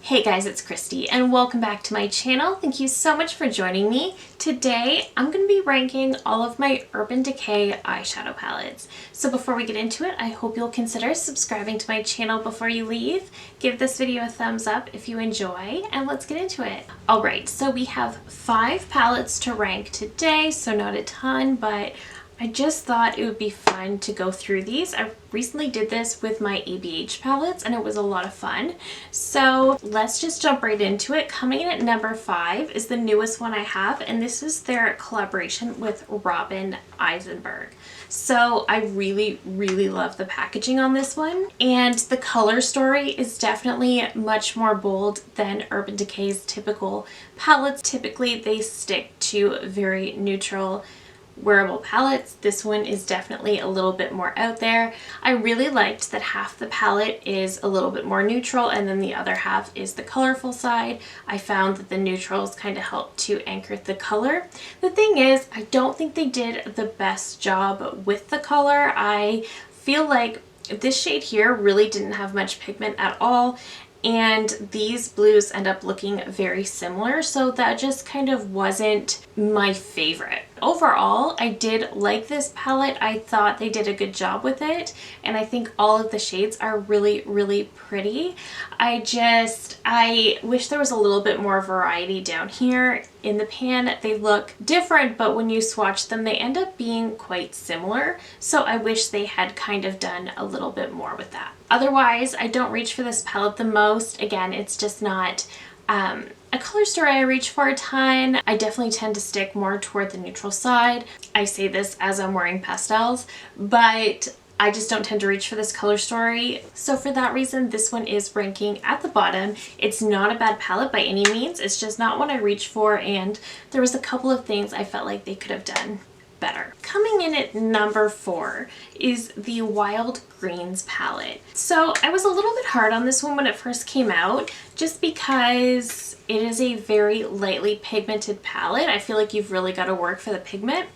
Hey guys, it's Christy and welcome back to my channel. Thank you so much for joining me. Today I'm going to be ranking all of my Urban Decay eyeshadow palettes. So before we get into it, I hope you'll consider subscribing to my channel before you leave. Give this video a thumbs up if you enjoy, and let's get into it. Alright, so we have 5 palettes to rank today, so not a ton, but I just thought it would be fun to go through these. I recently did this with my ABH palettes and it was a lot of fun. So let's just jump right into it. Coming in at number 5 is the newest one I have, and this is their collaboration with Eisenberg. So I really love the packaging on this one, and the color story is definitely much more bold than Urban Decay's typical palettes. Typically they stick to very neutral wearable palettes. This one is definitely a little bit more out there. I really liked that half the palette is a little bit more neutral and then the other half is the colorful side. I found that the neutrals kind of help to anchor the color. The thing is, I don't think they did the best job with the color. I feel like this shade here really didn't have much pigment at all, and these blues end up looking very similar, so that just kind of wasn't my favorite. Overall, I did like this palette. I thought they did a good job with it, and I think all of the shades are really pretty. I wish there was a little bit more variety down here. In the pan, they look different, but when you swatch them, they end up being quite similar. So I wish they had kind of done a little bit more with that. Otherwise, I don't reach for this palette the most. Again, it's just not a color story I reach for a ton. I definitely tend to stick more toward the neutral side. I say this as I'm wearing pastels, but I just don't tend to reach for this color story. So for that reason, this one is ranking at the bottom. It's not a bad palette by any means. It's just not one I reach for, and there was a couple of things I felt like they could have done better. Coming in at number 4 is the Wild Greens palette. So I was a little bit hard on this one when it first came out, just because it is a very lightly pigmented palette. I feel like you've really got to work for the pigment.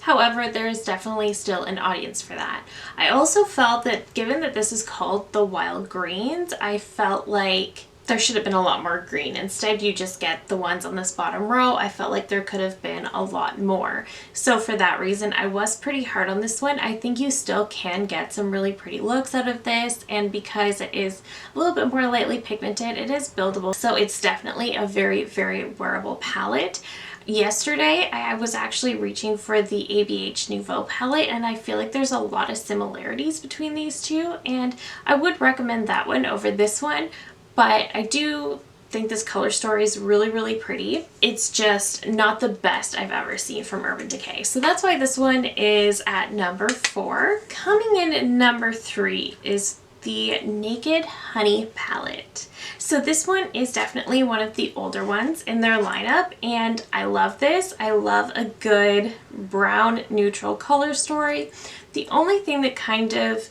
However, there is definitely still an audience for that. I also felt that given that this is called the Wild Greens, I felt like there should have been a lot more green. Instead, you just get the ones on this bottom row. I felt like there could have been a lot more. So for that reason, I was pretty hard on this one. I think you still can get some really pretty looks out of this, and because it is a little bit more lightly pigmented, it is buildable. So it's definitely a very wearable palette. Yesterday, I was actually reaching for the ABH Nouveau palette, and I feel like there's a lot of similarities between these two, and I would recommend that one over this one. But I do think this color story is really pretty. It's just not the best I've ever seen from Urban Decay. So that's why this one is at number 4. Coming in at number 3 is the Naked Honey palette. So this one is definitely one of the older ones in their lineup, and I love this. I love a good brown neutral color story. The only thing that kind of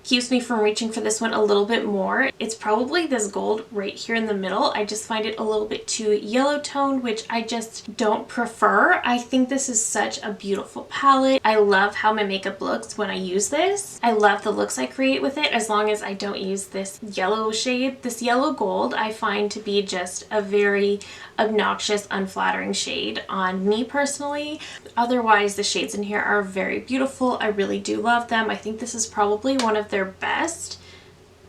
keeps me from reaching for this one a little bit more, it's probably this gold right here in the middle. I just find it a little bit too yellow toned, which I just don't prefer. I think this is such a beautiful palette. I love how my makeup looks when I use this. I love the looks I create with it, as long as I don't use this yellow shade. This yellow gold I find to be just a very obnoxious, unflattering shade on me personally. Otherwise, the shades in here are very beautiful. I really do love them. I think this is probably one of their best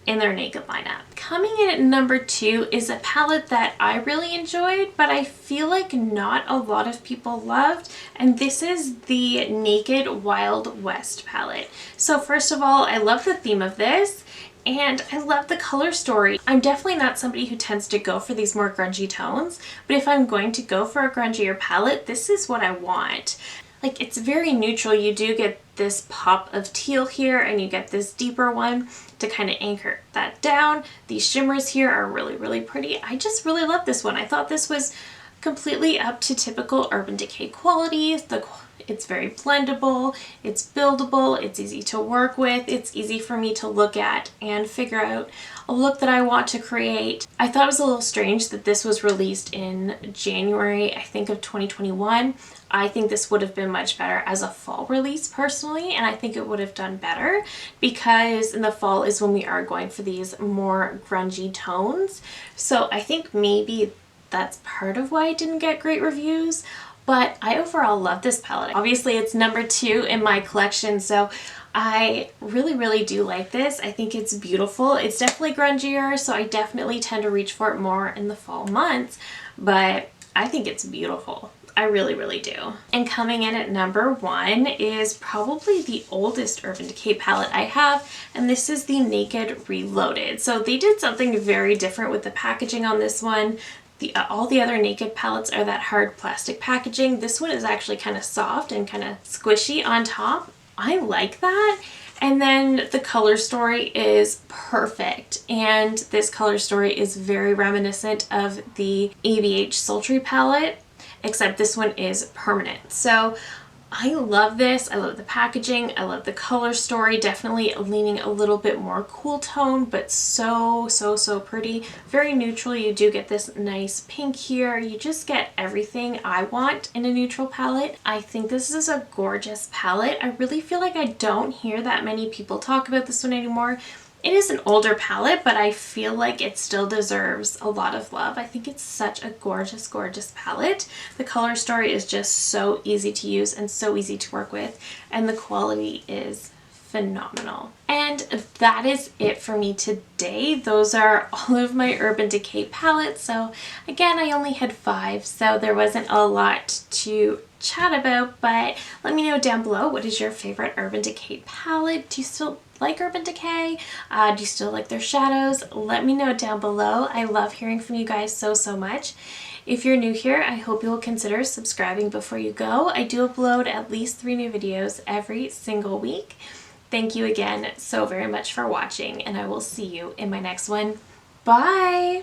in their naked lineup. Coming in at number 2 is a palette that I really enjoyed, but I feel like not a lot of people loved, and this is the Naked Wild West palette. So first of all, I love the theme of this, and I love the color story. I'm definitely not somebody who tends to go for these more grungy tones, but if I'm going to go for a grungier palette, this is what I want. Like, it's very neutral. You do get this pop of teal here, and you get this deeper one to kind of anchor that down. These shimmers here are really pretty. I just really love this one. I thought this was completely up to typical Urban Decay quality. It's very blendable, it's buildable, it's easy to work with, it's easy for me to look at and figure out a look that I want to create. I thought it was a little strange that this was released in January, I think, of 2021. I think this would have been much better as a fall release personally, and I think it would have done better because in the fall is when we are going for these more grungy tones. So I think maybe that's part of why it didn't get great reviews. But I overall love this palette. Obviously it's number 2 in my collection, so I really do like this. I think it's beautiful. It's definitely grungier, so I definitely tend to reach for it more in the fall months, but I think it's beautiful. I really do. And coming in at number 1 is probably the oldest Urban Decay palette I have, and this is the Naked Reloaded. So they did something very different with the packaging on this one. All the other Naked palettes are that hard plastic packaging. This one is actually kind of soft and kind of squishy on top. I like that. And then the color story is perfect. And this color story is very reminiscent of the ABH Sultry palette, except this one is permanent. So I love this. I love the packaging. I love the color story. Definitely leaning a little bit more cool tone, but so pretty. Very neutral. You do get this nice pink here. You just get everything I want in a neutral palette. I think this is a gorgeous palette. I really feel like I don't hear that many people talk about this one anymore. It is an older palette, but I feel like it still deserves a lot of love. I think it's such a gorgeous palette. The color story is just so easy to use and so easy to work with, and the quality is phenomenal. And that is it for me today. Those are all of my Urban Decay palettes. So again, I only had 5, so there wasn't a lot to chat about, but let me know down below, what is your favorite Urban Decay palette? Do you still like Urban Decay? Do you still like their shadows? Let me know down below. I love hearing from you guys so much. If you're new here, I hope you will consider subscribing before you go. I do upload at least 3 new videos every single week. Thank you again so very much for watching, and I will see you in my next one. Bye!